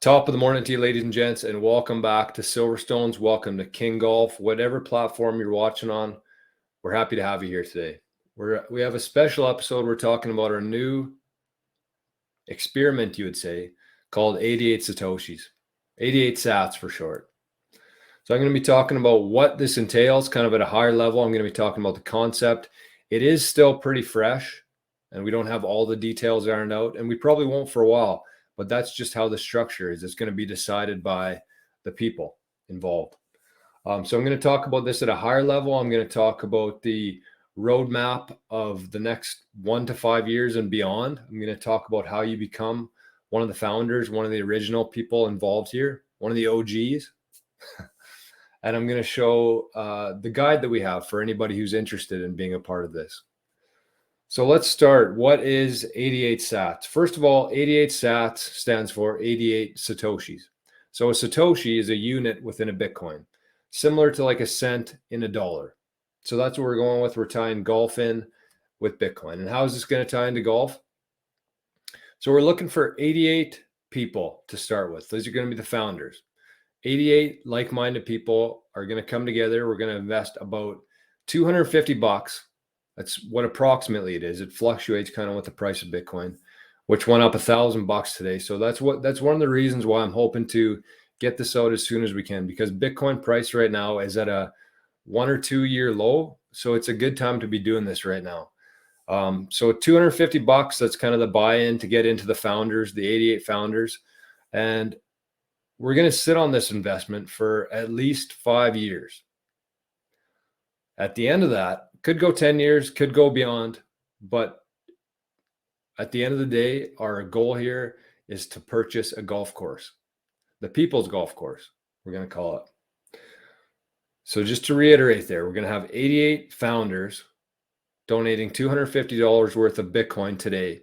Top of the morning to you, ladies and gents, and welcome back to Silverstones. Welcome to King Golf, whatever platform you're watching on. We're happy to have you here today. We have a special episode. We're talking about our new experiment, you would say, called 88 Satoshis, 88 Sats for short. So I'm going to be talking about what this entails, kind of at a higher level. I'm going to be talking about the concept. It is still pretty fresh, and we don't have all the details ironed out, and we probably won't for a while. But that's just how the structure is. It's going to be decided by the people involved. So I'm going to talk about this at a higher level. I'm going to talk about the roadmap of the next 1 to 5 years and beyond. I'm going to talk about how you become one of the founders, one of the original people involved here, one of the OGs. And I'm going to show the guide that we have for anybody who's interested in being a part of this. So let's start. What is 88 Sats? First of all, 88 Sats stands for 88 Satoshis. So a Satoshi is a unit within a Bitcoin, similar to like a cent in a dollar. So that's what we're going with. We're tying golf in with Bitcoin. And how is this going to tie into golf? So we're looking for 88 people to start with. Those are going to be the founders. 88 like-minded people are going to come together. We're going to invest about $250. That's what approximately it is. It fluctuates kind of with the price of Bitcoin, which went up $1,000 today. So that's one of the reasons why I'm hoping to get this out as soon as we can, because Bitcoin price right now is at a 1 or 2 year low. So it's a good time to be doing this right now. So $250, that's kind of the buy-in to get into the founders, the 88 founders. And we're going to sit on this investment for at least 5 years. At the end of that, could go 10 years, could go beyond, but at the end of the day, our goal here is to purchase a golf course, the people's golf course, we're going to call it. So just to reiterate there, we're going to have 88 founders donating $250 worth of Bitcoin today.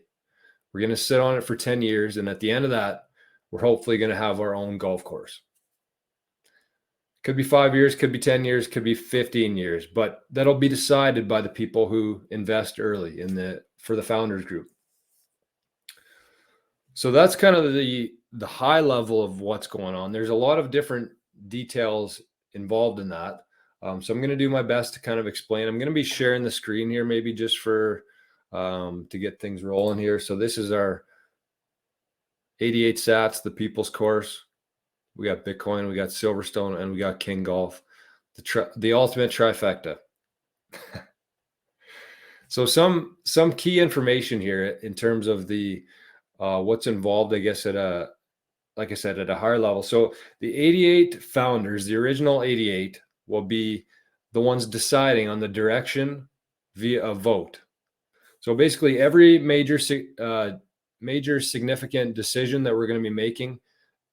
We're going to sit on it for 10 years, and at the end of that, we're hopefully going to have our own golf course. Could be 5 years, could be 10 years, could be 15 years, but that'll be decided by the people who invest early for the founders group. So that's kind of the high level of what's going on. There's a lot of different details involved in that. So I'm going to do my best to kind of explain. I'm going to be sharing the screen here, maybe just for to get things rolling here. So this is our 88 Sats, the people's course. We got Bitcoin, we got Silverstone, and we got King Golf, the ultimate trifecta. So some key information here in terms of the what's involved, I guess, like I said, at a higher level. So the 88 founders, the original 88, will be the ones deciding on the direction via a vote. So basically, every major significant decision that we're going to be making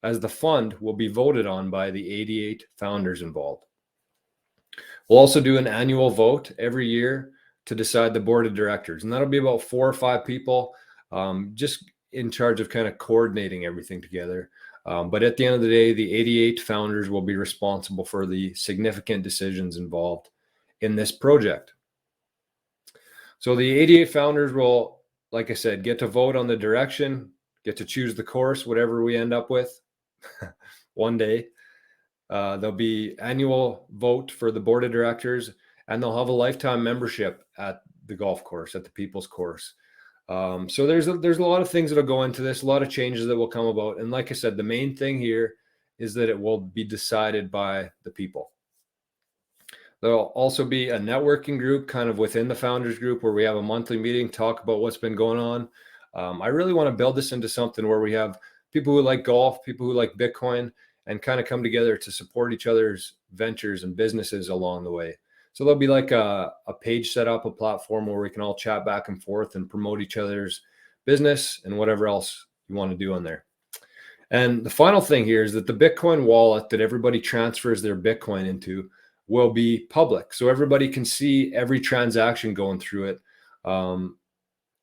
as the fund will be voted on by the 88 founders involved. We'll also do an annual vote every year to decide the board of directors. And that'll be about 4 or 5 people just in charge of kind of coordinating everything together. But at the end of the day, the 88 founders will be responsible for the significant decisions involved in this project. So the 88 founders will, like I said, get to vote on the direction, get to choose the course, whatever we end up with one day. There'll be annual vote for the board of directors, and they'll have a lifetime membership at the golf course, at the people's course. So there's a lot of things that'll go into this, a lot of changes that will come about. And like I said, the main thing here is that it will be decided by the people. There'll also be a networking group kind of within the founders group where we have a monthly meeting, talk about what's been going on. I really want to build this into something where we have people who like golf, people who like Bitcoin, and kind of come together to support each other's ventures and businesses along the way. So there'll be like a page set up, a platform where we can all chat back and forth and promote each other's business and whatever else you want to do on there. And the final thing here is that the Bitcoin wallet that everybody transfers their Bitcoin into will be public. So everybody can see every transaction going through it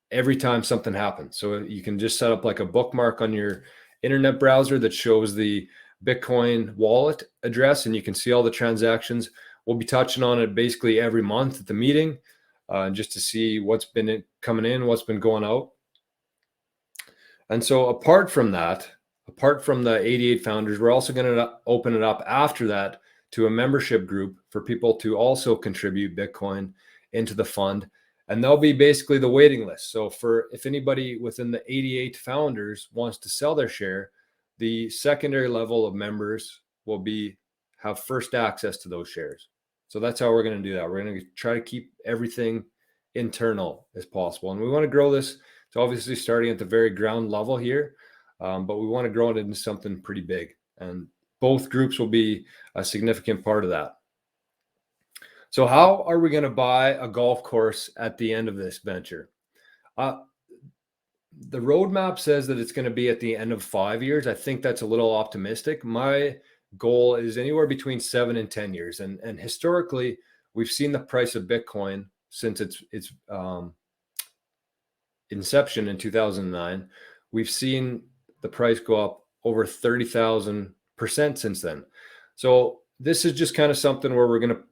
every time something happens. So you can just set up like a bookmark on your internet browser that shows the Bitcoin wallet address, and you can see all the transactions. We'll be touching on it basically every month at the meeting just to see what's been coming in, what's been going out. And so apart from that, apart from the 88 founders, we're also going to open it up after that to a membership group for people to also contribute Bitcoin into the fund. And they'll be basically the waiting list. So if anybody within the 88 founders wants to sell their share, the secondary level of members will have first access to those shares. So that's how we're going to do that. We're going to try to keep everything internal as possible. And we want to grow this. It's obviously starting at the very ground level here, but we want to grow it into something pretty big. And both groups will be a significant part of that. So how are we going to buy a golf course at the end of this venture? The roadmap says that it's going to be at the end of 5 years. I think that's a little optimistic. My goal is anywhere between 7 and 10 years. And historically, we've seen the price of Bitcoin since its inception in 2009. We've seen the price go up over 30,000% since then. So this is just kind of something where we're going to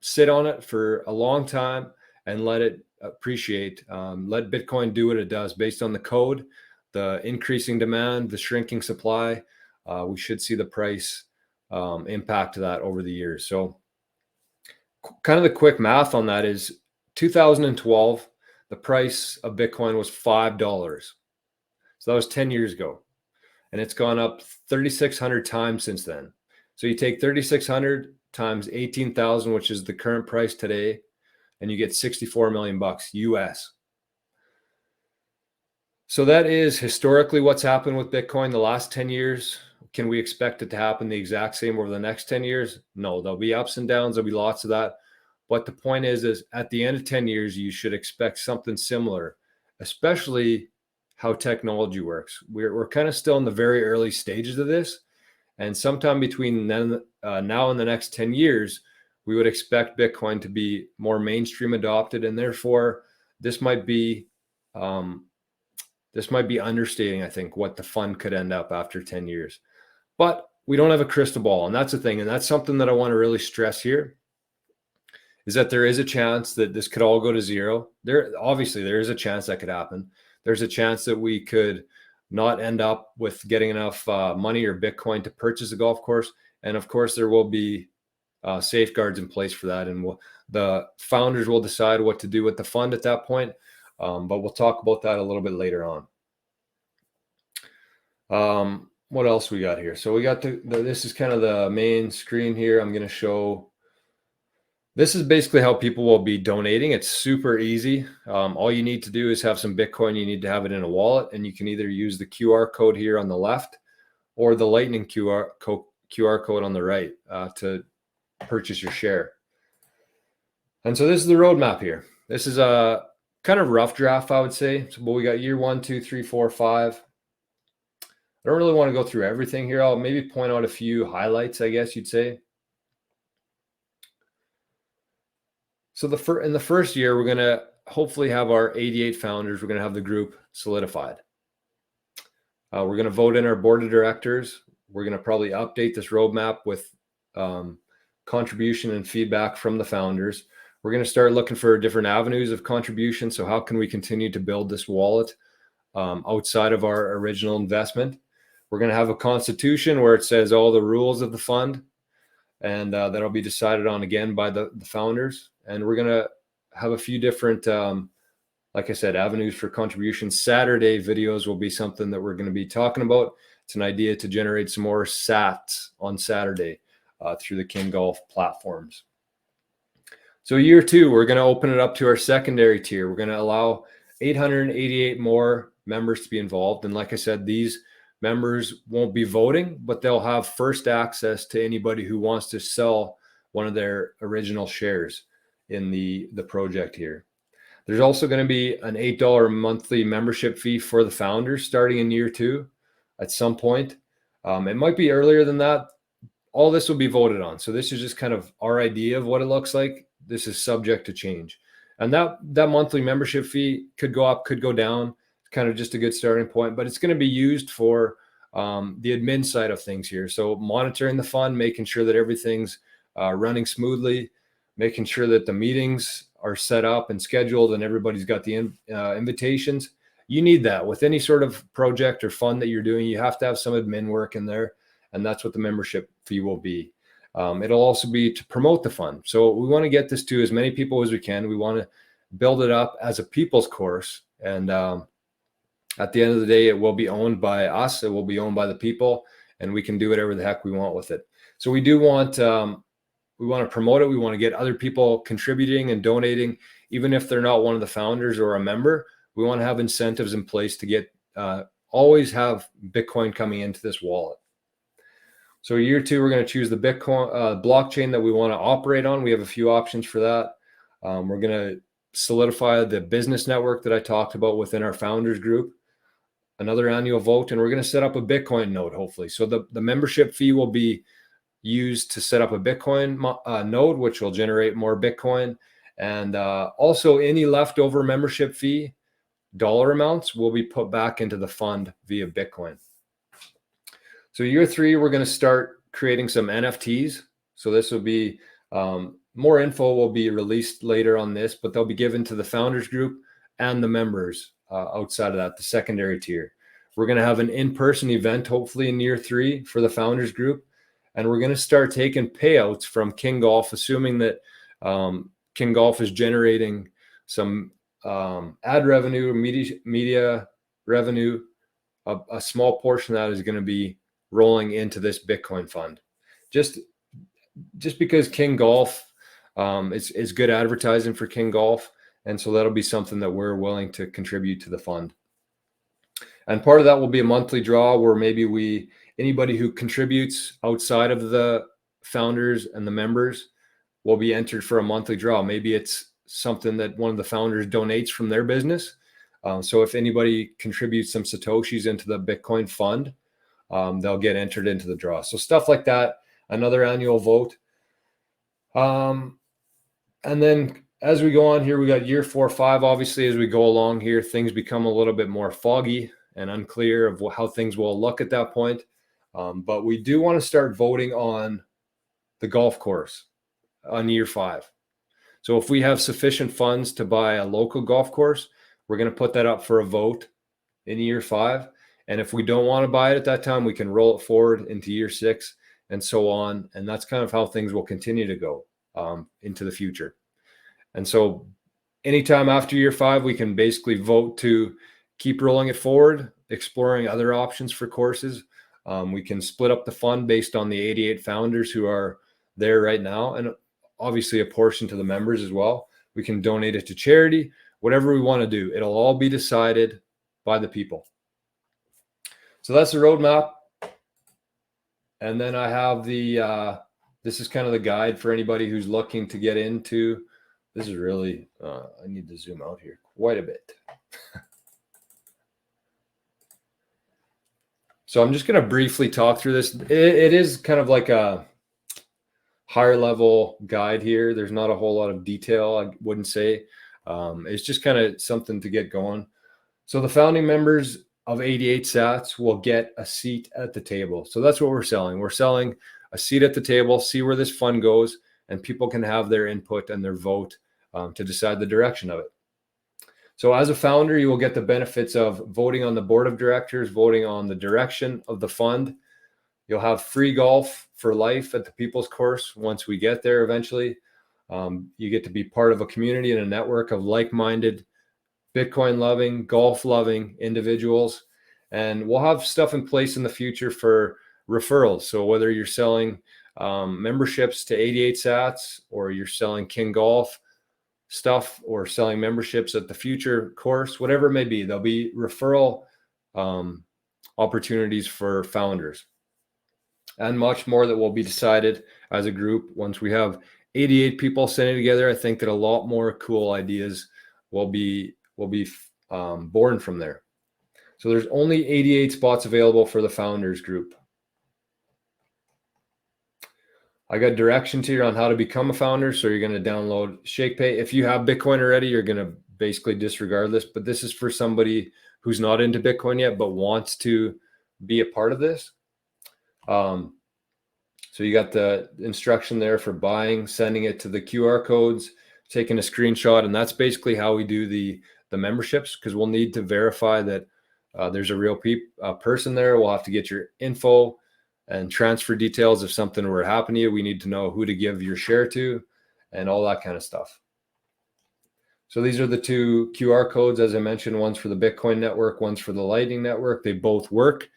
sit on it for a long time and let it appreciate. Let Bitcoin do what it does based on the code, the increasing demand, the shrinking supply. We should see the price impact that over the years. So kind of the quick math on that is 2012, the price of Bitcoin was $5. So that was 10 years ago. And it's gone up 3,600 times since then. So you take 3,600 times 18,000, which is the current price today, and you get 64 million bucks US. So that is historically what's happened with Bitcoin the last 10 years. Can we expect it to happen the exact same over the next 10 years? No, there'll be ups and downs. There'll be lots of that. But the point is at the end of 10 years, you should expect something similar, especially how technology works. We're kind of still in the very early stages of this. And sometime between now and the next 10 years, we would expect Bitcoin to be more mainstream adopted. And therefore, this might be understating, I think, what the fund could end up after 10 years. But we don't have a crystal ball. And that's the thing. And that's something that I want to really stress here, is that there is a chance that this could all go to zero. Obviously, there is a chance that could happen. There's a chance that we could not end up with getting enough money or Bitcoin to purchase a golf course. And of course, there will be safeguards in place for that. And the founders will decide what to do with the fund at that point. But we'll talk about that a little bit later on. What else we got here? So we got this is kind of the main screen here. I'm going to show. This is basically how people will be donating. It's super easy. All you need to do is have some Bitcoin. You need to have it in a wallet, and you can either use the QR code here on the left or the Lightning QR code on the right to purchase your share. And so this is the roadmap here. This is a kind of rough draft, I would say. So, but we got year 1, 2, 3, 4, 5. I don't really want to go through everything here. I'll maybe point out a few highlights, I guess you'd say. So in the first year, we're going to hopefully have our 88 founders. We're going to have the group solidified. We're going to vote in our board of directors. We're going to probably update this roadmap with contribution and feedback from the founders. We're going to start looking for different avenues of contribution. So how can we continue to build this wallet outside of our original investment? We're going to have a constitution where it says all the rules of the fund, and that'll be decided on again by the founders. And we're going to have a few different, like I said, avenues for contribution. Saturday videos will be something that we're going to be talking about. It's an idea to generate some more sats on Saturday through the King Golf platforms. So year 2, we're going to open it up to our secondary tier. We're going to allow 888 more members to be involved. And like I said, these members won't be voting, but they'll have first access to anybody who wants to sell one of their original shares in the project here. There's also going to be an $8 monthly membership fee for the founders starting in year 2 at some point. It might be earlier than that. All this will be voted on. So this is just kind of our idea of what it looks like. This is subject to change. And that monthly membership fee could go up, could go down. It's kind of just a good starting point, but it's going to be used for the admin side of things here. So monitoring the fund, making sure that everything's running smoothly, making sure that the meetings are set up and scheduled and everybody's got the invitations. you need that with any sort of project or fund that you're doing. You have to have some admin work in there, and that's what the membership fee will be. It'll also be to promote the fund. So we want to get this to as many people as we can. We want to build it up as a people's course, and at the end of the day, it will be owned by us. It will be owned by the people, and we can do whatever the heck we want with it. So we do want we want to promote it. We want to get other people contributing and donating, even if they're not one of the founders or a member. We want to have incentives in place to get always have Bitcoin coming into this wallet. So year 2, we're going to choose the Bitcoin blockchain that we want to operate on. We have a few options for that. We're going to solidify the business network that I talked about within our founders group, another annual vote, and we're going to set up a Bitcoin node, hopefully. So the membership fee will be used to set up a Bitcoin node, which will generate more Bitcoin. And also any leftover membership fee dollar amounts will be put back into the fund via Bitcoin. So year 3, we're going to start creating some NFTs. So this will be, more info will be released later on this, but they'll be given to the founders group and the members outside of that, the secondary tier. We're going to have an in-person event, hopefully in year 3 for the founders group. And we're going to start taking payouts from King Golf, assuming that King Golf is generating some ad revenue, media revenue. A small portion of that is going to be rolling into this Bitcoin fund. Just because King Golf is good advertising for King Golf. And so that'll be something that we're willing to contribute to the fund. And part of that will be a monthly draw where maybe anybody who contributes outside of the founders and the members will be entered for a monthly draw. Maybe it's something that one of the founders donates from their business. So if anybody contributes some Satoshis into the Bitcoin fund, they'll get entered into the draw. So stuff like that, another annual vote. And then as we go on here, we got year 4, 5. Obviously, as we go along here, things become a little bit more foggy and unclear of how things will look at that point. But we do want to start voting on the golf course on year 5. So if we have sufficient funds to buy a local golf course, we're going to put that up for a vote in year 5. And if we don't want to buy it at that time, we can roll it forward into year 6 and so on. And that's kind of how things will continue to go into the future. And so anytime after year 5, we can basically vote to keep rolling it forward, exploring other options for courses. We can split up the fund based on the 88 founders who are there right now, and obviously a portion to the members as well. We can donate it to charity, whatever we want to do. It'll all be decided by the people. So that's the roadmap. And then I have this is kind of the guide for anybody who's looking to get into. This is really, I need to zoom out here quite a bit. So I'm just going to briefly talk through this. It is kind of like a higher level guide here. There's not a whole lot of detail, I wouldn't say. It's just kind of something to get going. So the founding members of 88 Sats will get a seat at the table. So that's what we're selling. We're selling a seat at the table, see where this fund goes, and people can have their input and their vote to decide the direction of it. So as a founder, you will get the benefits of voting on the board of directors, voting on the direction of the fund. You'll have free golf for life at the People's Course once we get there eventually. You get to be part of a community and a network of like-minded, Bitcoin-loving, golf-loving individuals. And we'll have stuff in place in the future for referrals. So whether you're selling memberships to 88 Sats or you're selling King Golf stuff or selling memberships at the future course, whatever it may be, there'll be referral opportunities for founders and much more that will be decided as a group. Once we have 88 people sitting together, I think that a lot more cool ideas will be born from there. So there's only 88 spots available for the founders group. I got directions here on how to become a founder. So you're going to download Shakepay. If you have Bitcoin already, you're going to basically disregard this, but this is for somebody who's not into Bitcoin yet, but wants to be a part of this. So you got the instruction there for buying, sending it to the QR codes, taking a screenshot. And that's basically how we do the the memberships, because we'll need to verify that there's a real person there. We'll have to get your info and transfer details. If something were to happen to you, we need to know who to give your share to and all that kind of stuff. So these are the two QR codes, as I mentioned. One's for the Bitcoin network, one's for the Lightning network. They both work,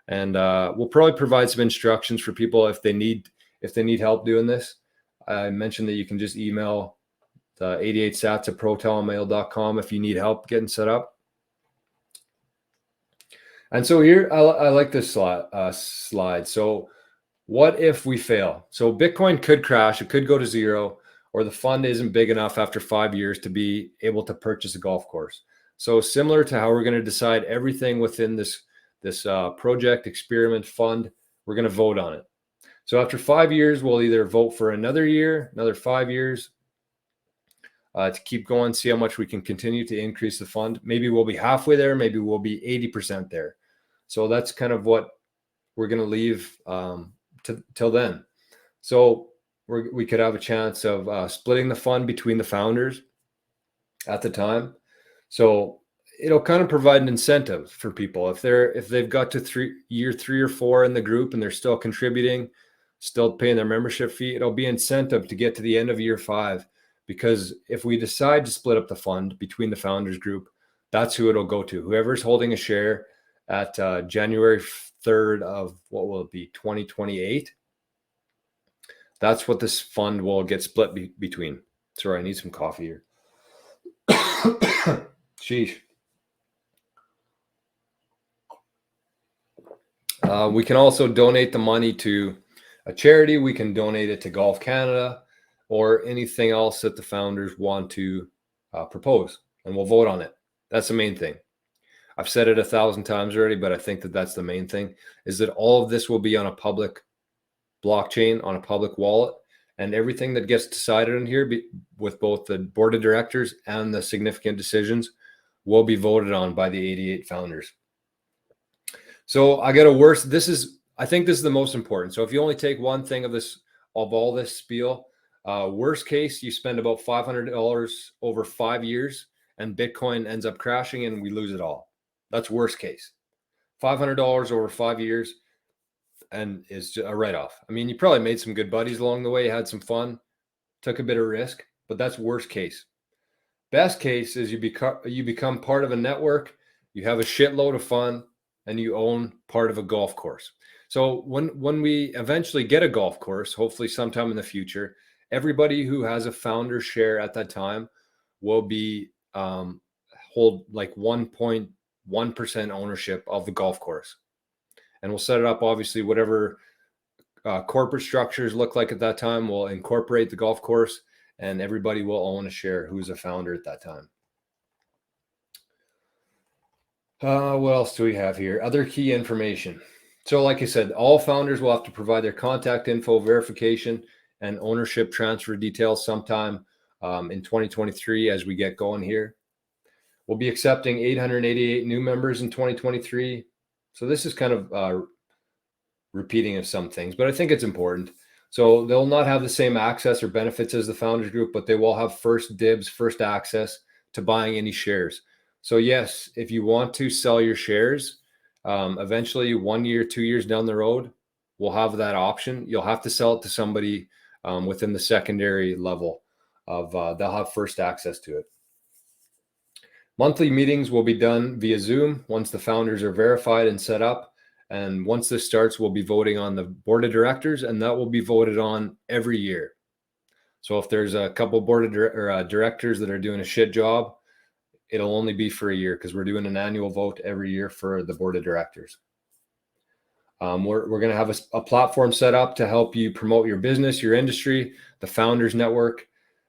and we'll probably provide some instructions for people if they need help doing this. I mentioned that you can just email the 88sats@protonmail.com if you need help getting set up. And so here, I like this slide. So what if we fail? So Bitcoin could crash, it could go to zero, or the fund isn't big enough after 5 years to be able to purchase a golf course. So similar to how we're going to decide everything within this project experiment fund, we're going to vote on it. So after 5 years, we'll either vote for another year, another 5 years, to keep going, see how much we can continue to increase the fund. Maybe we'll be halfway there, maybe we'll be 80% there. So that's kind of what we're going to leave till then. So we could have a chance of splitting the fund between the founders at the time. So it'll kind of provide an incentive for people if they've got to year 3 or 4 in the group and they're still contributing, still paying their membership fee. It'll be incentive to get to the end of year 5, because if we decide to split up the fund between the founders group, that's who it'll go to. Whoever's holding a share at January 3rd of, what will it be, 2028. That's what this fund will get split between. Sorry, I need some coffee here. Sheesh. We can also donate the money to a charity. We can donate it to Golf Canada or anything else that the founders want to propose, and we'll vote on it. That's the main thing. I've said it 1,000 times already, but I think that that's the main thing, is that all of this will be on a public blockchain, on a public wallet, and everything that gets decided in here with both the board of directors and the significant decisions will be voted on by the 88 founders. So I got a worst. I think this is the most important. So if you only take one thing of all this spiel, worst case, you spend about $500 over 5 years and Bitcoin ends up crashing and we lose it all. That's worst case. $500 over 5 years and is a write-off. I mean, you probably made some good buddies along the way, had some fun, took a bit of risk, but that's worst case. Best case is you become part of a network, you have a shitload of fun, and you own part of a golf course. So when we eventually get a golf course, hopefully sometime in the future, everybody who has a founder share at that time will be hold like 1.1% ownership of the golf course. And we'll set it up, obviously, whatever corporate structures look like at that time. We'll incorporate the golf course, and everybody will own a share who's a founder at that time. What else do we have here? Other key information. So like I said, all founders will have to provide their contact info, verification, and ownership transfer details sometime in 2023 as we get going here. We'll be accepting 888 new members in 2023. So this is kind of repeating of some things, but I think it's important. So they'll not have the same access or benefits as the founders group, but they will have first dibs, first access to buying any shares. So yes, if you want to sell your shares, eventually 1 year, 2 years down the road, we'll have that option. You'll have to sell it to somebody within the secondary level of, they'll have first access to it. Monthly meetings will be done via Zoom once the founders are verified and set up. And once this starts, we'll be voting on the board of directors, and that will be voted on every year. So if there's a couple board of directors that are doing a shit job, it'll only be for a year because we're doing an annual vote every year for the board of directors. We're going to have a platform set up to help you promote your business, your industry, the Founders Network.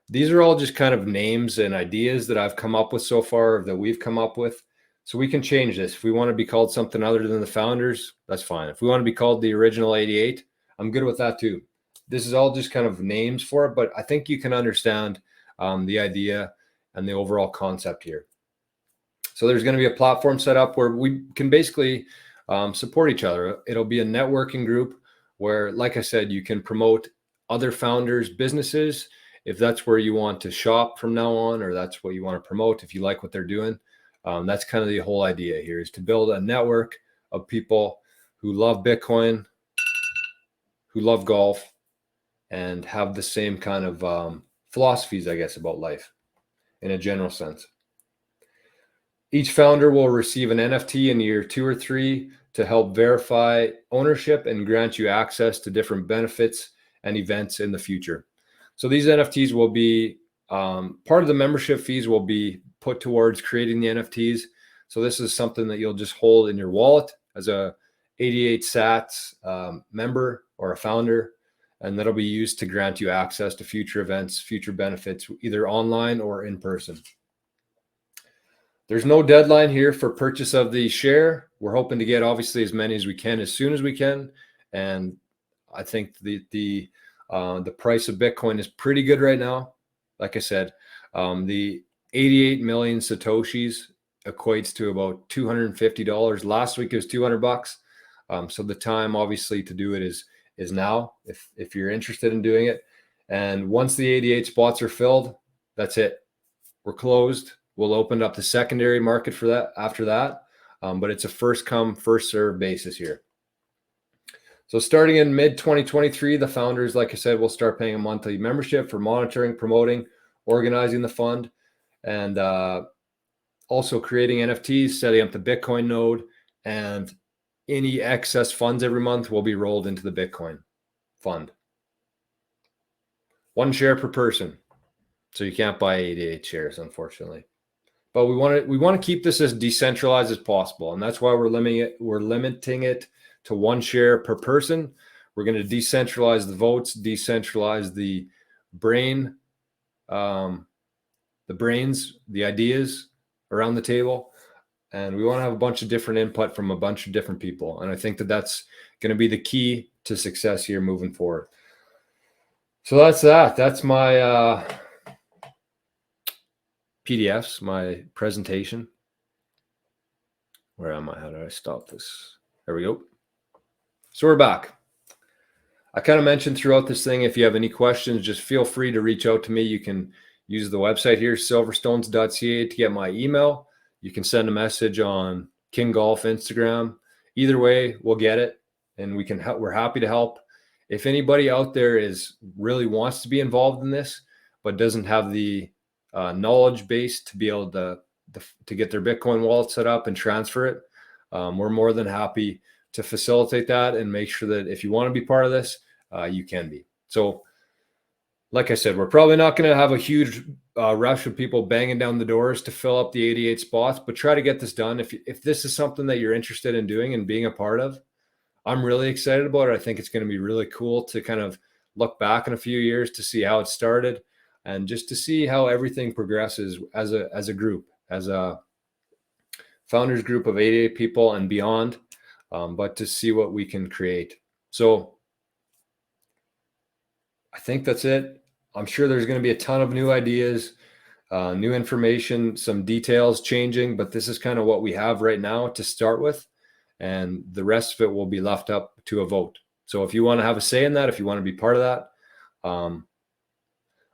These are all just kind of names and ideas that I've come up with so far, or that we've come up with. So we can change this. If we want to be called something other than the Founders, that's fine. If we want to be called the Original 88, I'm good with that too. This is all just kind of names for it, but I think you can understand the idea and the overall concept here. So there's going to be a platform set up where we can basically support each other. It'll be a networking group where, like I said, you can promote other founders' businesses if that's where you want to shop from now on, or that's what you want to promote, if you like what they're doing, that's kind of the whole idea here, is to build a network of people who love Bitcoin, who love golf, and have the same kind of philosophies, I guess, about life in a general sense. Each founder will receive an NFT in year 2 or 3 to help verify ownership and grant you access to different benefits and events in the future. So these NFTs will be part of the membership fees will be put towards creating the NFTs. So this is something that you'll just hold in your wallet as a 88 Sats member or a founder, and that'll be used to grant you access to future events, future benefits, either online or in person. There's no deadline here for purchase of the share. We're hoping to get obviously as many as we can, as soon as we can. And I think the price of Bitcoin is pretty good right now. Like I said, the 88 million Satoshis equates to about $250. Last week it was $200. So the time obviously to do it is now, if you're interested in doing it. And once the 88 spots are filled, that's it. We're closed. We'll open up the secondary market for that after that. But it's a first come, first serve basis here. So starting in mid 2023, the founders, like I said, will start paying a monthly membership for monitoring, promoting, organizing the fund, and also creating NFTs, setting up the Bitcoin node, and any excess funds every month will be rolled into the Bitcoin fund. 1 share per person. So you can't buy 88 shares, unfortunately. But we want to keep this as decentralized as possible, and that's why we're limiting it to 1 share per person. We're going to decentralize the votes, decentralize the brains, the ideas around the table, and we want to have a bunch of different input from a bunch of different people. And I think that that's going to be the key to success here moving forward. So that's my PDFs, my presentation. Where am I? How do I stop this? There we go. So we're back. I kind of mentioned throughout this thing, if you have any questions, just feel free to reach out to me. You can use the website here, silverstones.ca, to get my email. You can send a message on King Golf Instagram. Either way, we'll get it, and we're happy to help. If anybody out there really wants to be involved in this, but doesn't have the knowledge base to be able to get their Bitcoin wallet set up and transfer it, we're more than happy to facilitate that and make sure that if you want to be part of this, you can be. So like I said, we're probably not going to have a huge rush of people banging down the doors to fill up the 88 spots, but try to get this done. If this is something that you're interested in doing and being a part of, I'm really excited about it. I think it's going to be really cool to kind of look back in a few years to see how it started, and just to see how everything progresses as a group, as a founders group of 88 people and beyond, but to see what we can create. So I think that's it. I'm sure there's going to be a ton of new ideas, new information, some details changing, but this is kind of what we have right now to start with, and the rest of it will be left up to a vote. So if you want to have a say in that, if you want to be part of that,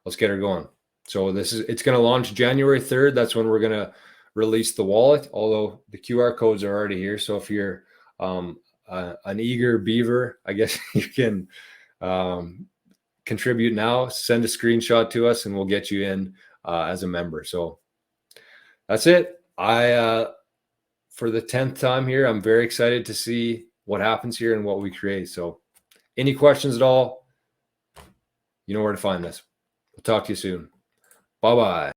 let's get her going. So it's going to launch January 3rd. That's when we're going to release the wallet, although the QR codes are already here. So if you're an eager beaver, I guess you can contribute now, send a screenshot to us, and we'll get you in as a member. So that's it. For the 10th time here, I'm very excited to see what happens here and what we create. So any questions at all, you know where to find us. We'll talk to you soon. Bye-bye.